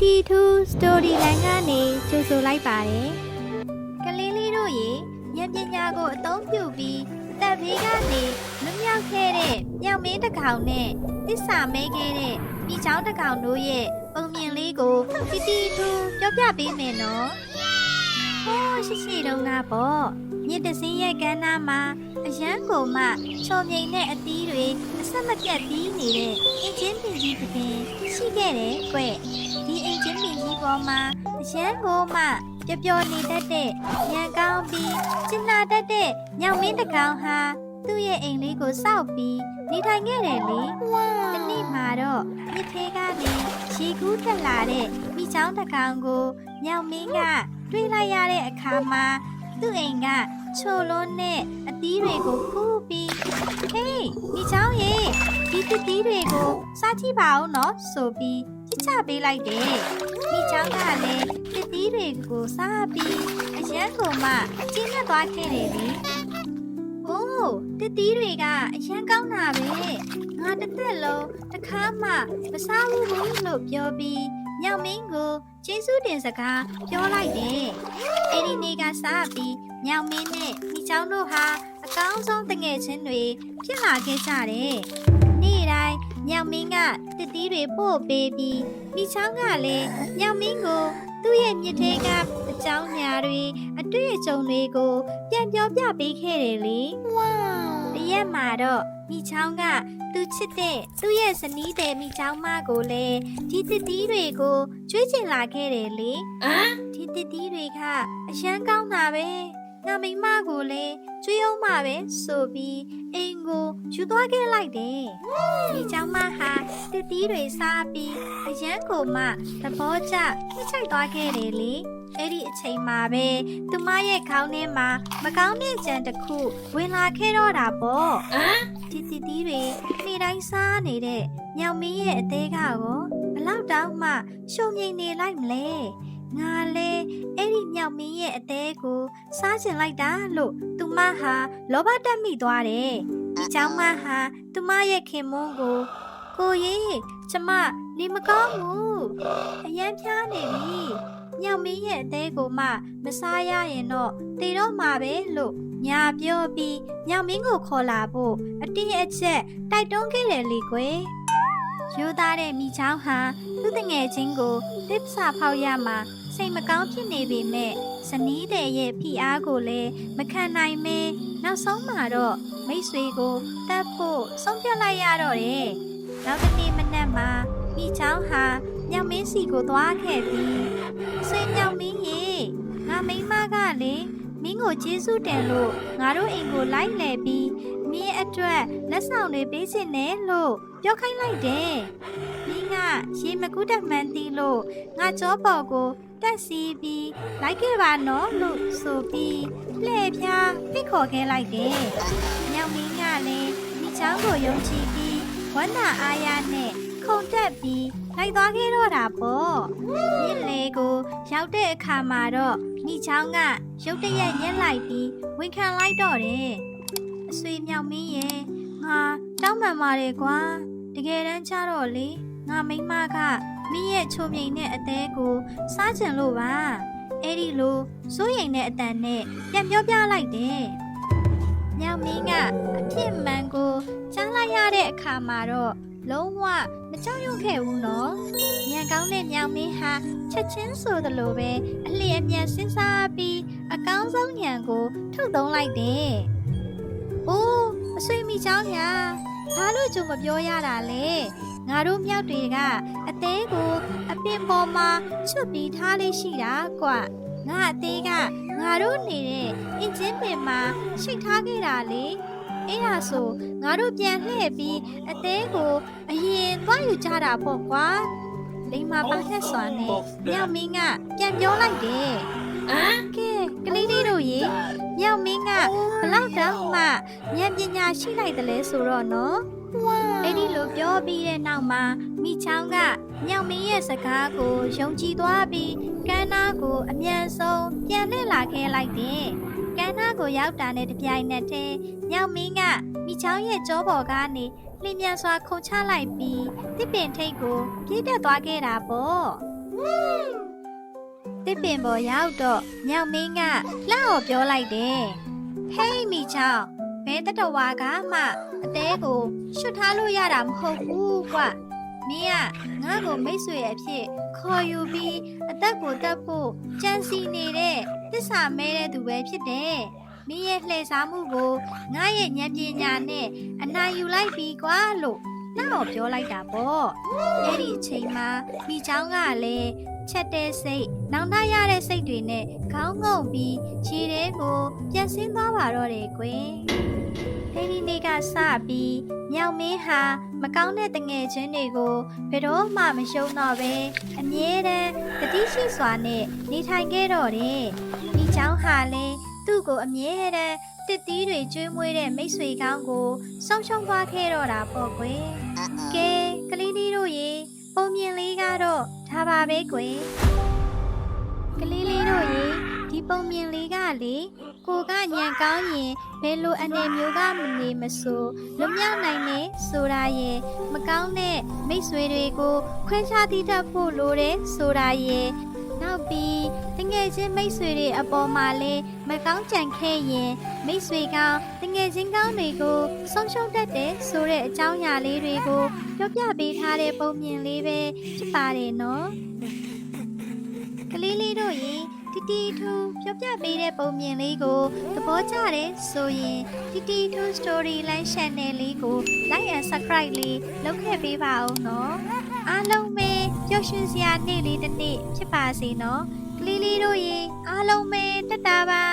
TT2 Story Line ကနေကြိုဆိုလိုက်ပါတယ်။ကလေးလေးတို့ရေဉာဏ်ပညာကိုအသုံးပြုပြီးတပ်ဘေးကနေလွတ်မြောက်ခဲ့တဲ့မြောင်မင်းတစ်ကောင်နဲ့တစ္ဆာမဲခဲ့တဲ့မိချောင်းတစ်ကောင်တို့ရဲ့ပုံမြင်လေးကို TT2 ပြောပြပေးမယ်နော်။ဟောရှိတုန်းကပေါ့မြစ်တစင်းရဲ့ကမ်းနားမှာအရန်ကိုမှချုံမြိန်တဲ့အသီးတွေအဆက်မပြတ်ပြီးနေတဲ့အင်ဂျင်ပင်ကြီးတစ်ပင်ရှိခဲ့တယ်ကွ။ဒီအင်ဂျင်ပင်ကြီးပေါ်မှာအရန်ကိုမှပျော်ပျော်နေတတ်တဲ့ရန်ကောင်းပြီးကျင်နာတတ်တဲ့ညောင်မင်းတစ်ကောင်ဟာသူ့ရဲ့အိမ်လေးကိုစောက်ပြီးနေထိုင်ခဲ့တယ်လေ။ဒီနေ့မှာတော့မြစ်သေးကနေရေကူးတက်လာတဲ့မိချောင်းတစ်ကောင်ကိုညောင်မင်းကတွေ့လိုက်ရတဲ့အခါမှာသူ့အိမ်ကချိုလွန်းနဲ့အသီးတွေကိုခူးပြီးဟေးမိချောင်းရေဒီသီးတွေကိုစားကြည့်ပါဦးနော်ဆိုပြီးချစ်ချပေးလိုက်တယ်မိချောင်းကလည်းသီးတွေကိုစားပြီးအရန်ကိုမှကျင်းနဲ့သွားခဲ့တယ်လေအိုးသီးတွေကအရန်ကောင်းတာပဲငါတစ်သက်လုံးတစ်ခါမှမစားဘူးလို့ပြောပြီးညောင်မင်းကိုကျေးဇူးတင်စကားပြောလိုက်တယ်။အဲဒီနေ့ကစပြီးညောင်မင်းနဲ့မိချောင်းတို့ဟာအကောင်းဆုံးတငယ်ချင်းတွေဖြစ်လာခဲ့ကြတယ်။နေ့တိုင်းညောင်မင်းကသစ်သီးတွေပို့ပေးပြီးမိချောင်းကလည်းညောင်မင်းကိုသူ့ရဲ့မြစ်ထဲကအကြောင်းညာတွေအတွေ့အကြုံတွေကိုပြန်ပြောပြပေးခဲ့တယ်လေ။ဝေါတရက်မှာတော့မိချောင်းကသူချစ်တဲ့သူ့ရဲ့ဇနီးတဲ့မိချောင်းမကိုလည်းဒီသစ်သီးတွေကိုကျွေးချင်လာခဲ့တယ်လေဒီသစ်သီးတွေကအရန်ကောင်းတာပဲငါမိမကိုလည်းကျွေးအောင်ပါပဲဆိုပြီးအိမ်ကိုယူသွားခဲ့လိုက်တယ်မိချောင်းမဟာသစ်သီးတွေစားပြီးအရန်ကိုမှသဘောကျနှိမ့်ချိုက်သွားခဲ့တယ်လေအဲ့ဒီအချိန်မှာပဲသူမရဲ့ခေါင်းထဲမှာမကောင်းတဲ့ကြံတစ်ခုဝင်လာခဲ့တော့တာပေါ့ဒီသစ်သီးတွေနေ့တိုင်းစားနေတဲ့ညောင်မင်းရဲ့အသေးကရောဘလောက်တောင်မှရှုံငိမ့်နေလိုက်မလဲငါလဲအဲ့ဒီညောင်မင်းရဲ့အသေးကိုစားချင်လိုက်တာလို့သူမဟာလောဘတက်မိသွားတယ်ဒီเจ้าမဟာသူမရဲ့ခင်မွန်းကိုကြီးကျမနေမကောင်းဘူးအရန်ဖြားနေပြီညောင်မင်းရဲ့အသေးကိုမှမစားရရင်တော့တေတော့မှာပဲလို့ညာပြောပြီးညောင်မင်းကိုခေါ်လာဖို့အတင်းအကျပ်တိုက်တွန်းခဲ့တယ်လေကွယ်ရိုးသားတဲ့မိချောင်းဟာသူ့တငယ်ချင်းကိုတစ်စာဖောက်ရမှာစိတ်မကောင်းဖြစ်နေပေမဲ့ဇနီးတဲ့ရဲ့ဖိအားကိုလည်းမခံနိုင်မဲနောက်ဆုံးမှာတော့မိတ်ဆွေကိုတတ်ဖို့ဆုံးဖြတ်လိုက်ရတော့တယ်နောက်တစ်နေ့မနက်မှာမိချောင်းဟာညောင်မင်းစီကိုသွားခဲ့ပြီးဆွေညောင်မင်းရေငါမိန်းမကလည်းမင်းကိုကျေးဇူးတင်လို့ငါတို့အိမ်ကိုလိုက်လဲပြီးမင်းအတွက်လက်ဆောင်တွေပေးချင်တယ်လို့ပြောခိုင်းလိုက်တယ်မင်းကရေမကူးတတ်မှန်းသိလို့ငါကြောပေါ်ကိုတက်စီးပြီးလိုက်ခဲ့ပါနော်လို့ဆိုပြီးလှည့်ဖျားဖိတ်ခေါ်ခဲ့လိုက်တယ်ညောင်မင်းကလည်းမိချောင်းကိုယုံကြည်ပြီးဝမ်းသာအားရနဲ့ခုန်တက်ပြီးလိုက်သွားခဲ့တော့တာပေါ့မြစ်လေကိုရောက်တဲ့အခါမှာတော့မိချောင်းကရုတ်တရက်ရက်လိုက်ပြီးဝန်ခံလိုက်တော့တယ်အဆွေမြောင်မင်းရဲ့ငါတောင်းပန်ပါတယ်ကွာတကယ်တမ်းကျတော့လေငါမိန်းမကမင်းရဲ့ချိုမြိန်တဲ့အသေးကိုစားချင်လို့ပါအဲ့ဒီလိုစိုးရိမ်တဲ့အတန်နဲ့ပြန်ပြောပြလိုက်တယ်ညောင်မင်းကအဖြစ်မှန်ကိုကြားလိုက်ရတဲ့အခါမှာတော့လုံးဝမကြောက်ရွံ့ခဲ့ဘူးနော်ညံကောင်းတဲ့ညောင်မင်းဟာချက်ချင်းဆိုသလိုပဲအလျင်အမြန်စဉ်းစားပြီးအကောင်းဆုံးညံကိုထုတ်သုံးလိုက်တယ်။အိုးအဆွေမိချောင်းညာဘာလို့ကြုံမပြောရတာလဲငါတို့မြောက်တွေကအသေးကိုအပင်ပေါ်မှာချွတ်ပြီးထားလေးရှိတာကွငါအသေးကငါတို့နေတဲ့အင်ဂျင်ပင်မှာရှိတ်ထားခဲ့တာလေအဲ့ဒါဆိုငါတို့ပြန်လှည့်ပြီးအသေးကိုအရင်သွားယူကြတာပေါ့ကွာလိမ္မာပါနဲ့စွာနဲ့မြောက်မင်းကပြန်ပြောလိုက်တယ်ကဲကလေးလေးတို့ရေမြောက်မင်းကဘလောက်တောင်မှဉာဏ်ပညာရှိလိုက်တယ်လဲဆိုတော့နော်အဲ့ဒီလိုပြောပြီးတဲ့နောက်မှာမိချောင်းကညောင်မင်းရဲ့စကားကိုယုံကြည်သွားပြီးကမ်းနားကိုအမြန်ဆုံးပြန်လှည့်လာခဲ့လိုက်တယ်ကမ်းနားကိုရောက်တာနဲ့တပြိုင်နက်တည်းညောင်မင်းကမိချောင်းရဲ့ကြောပေါ်ကနေလျင်မြန်စွာခုန်ချလိုက်ပြီးတစ်ပင်ထိပ်ကိုပြေးတက်သွားခဲ့တာပေါ့ တစ်ပင်ပေါ်ရောက်တော့ညောင်မင်းကလှအောင်ပြောလိုက်တယ်ဟေးမိချောင်းဘဲတတဝါကမှအသေးကိုရှွတ်ထားလို့ရတာမဟုတ်ဘူးကွမင်းကငါ့ကိုမိတ်ဆွေအဖြစ်ခေါ်ယူပြီးအသက်ကိုတတ်ဖို့ကြံစီနေတဲ့သစ္စာမဲတဲ့သူပဲဖြစ်တယ်မင်းရဲ့လှည့်စားမှုကိုငါရဲ့ဉာဏ်ပညာနဲ့အနိုင်ယူလိုက်ပြီကွာလို့လှအောင်ပြောလိုက်တာပေါ့အဲ့ဒီအချိန်မှာမိချောင်းကလည်းချက်တဲ့စိတ်နောင်တရတဲ့စိတ်တွေနဲ့ခေါင်းငုံပြီးခြေထဲကိုပြန်ဆင်းသွားပါတော့တယ်ကွယ်အဲ့ဒီနေ့ကစပြီးမြောင်မင်းဟာမကောင်းတဲ့တငယ်ချင်းတွေကိုဘယ်တော့မှမရှုံးတော့ပဲအမြဲတမ်းတတိရှိစွာနဲ့နေထိုင်ခဲ့တော့တယ်မိချောင်းဟာလည်းသူ့ကိုအမြဲတမ်းတစ်သီးတွေကျွေးမွေးတဲ့မိတ်ဆွေကောင်းကိုဆုံးရှုံးသွားခဲ့တော့တာပေါ့ကွယ်ကဲကလေးလေးတို့ရေပုံမြင်လေးကတော့ဒါပါပဲကွယ်ကလေးလေးတို့ရေဒီပုံမြင်လေးကလေကိုကညံကောင်းရင်ဘယ်လိုအနေမျိုးကမနေမဆိုလွတ်မြောက်နိုင်နေဆိုတာရဲ့မကောင်းတဲ့မိတ်ဆွေတွေကိုခွဲခြားသိတတ်ဖို့လိုတယ်ဆိုတာရဲ့နောက်ပြီးတငယ်ချင်းမိတ်ဆွေတွေအပေါ်မှာလည်းမကောင်းကြံခဲ့ရင်မိတ်ဆွေကောင်းတငယ်ချင်းကောင်းတွေကိုဆုံးရှုံးတတ်တယ်ဆိုတဲ့အကြောင်းအရာလေးတွေကိုပြောပြပေးထားတဲ့ပုံမြင်လေးပဲဖြစ်ပါတယ်နော်ကလေးလေးတို့ရေတီထူပြောပြပေးတဲ့ပုံမြင်လေးကိုသဘောကျတယ်ဆိုရင်တီထူ Storyline Channel လေးကို Like and Subscribe လေးလုပ်ခဲ့ပေးပါဦးနော်အားလုံးပဲပျော်ရွှင်စရာနေ့လေးတစ်နေ့ဖြစ်ပါစေနော်ကလေးလေးတို့ရေအားလုံးပဲတက်တာပါ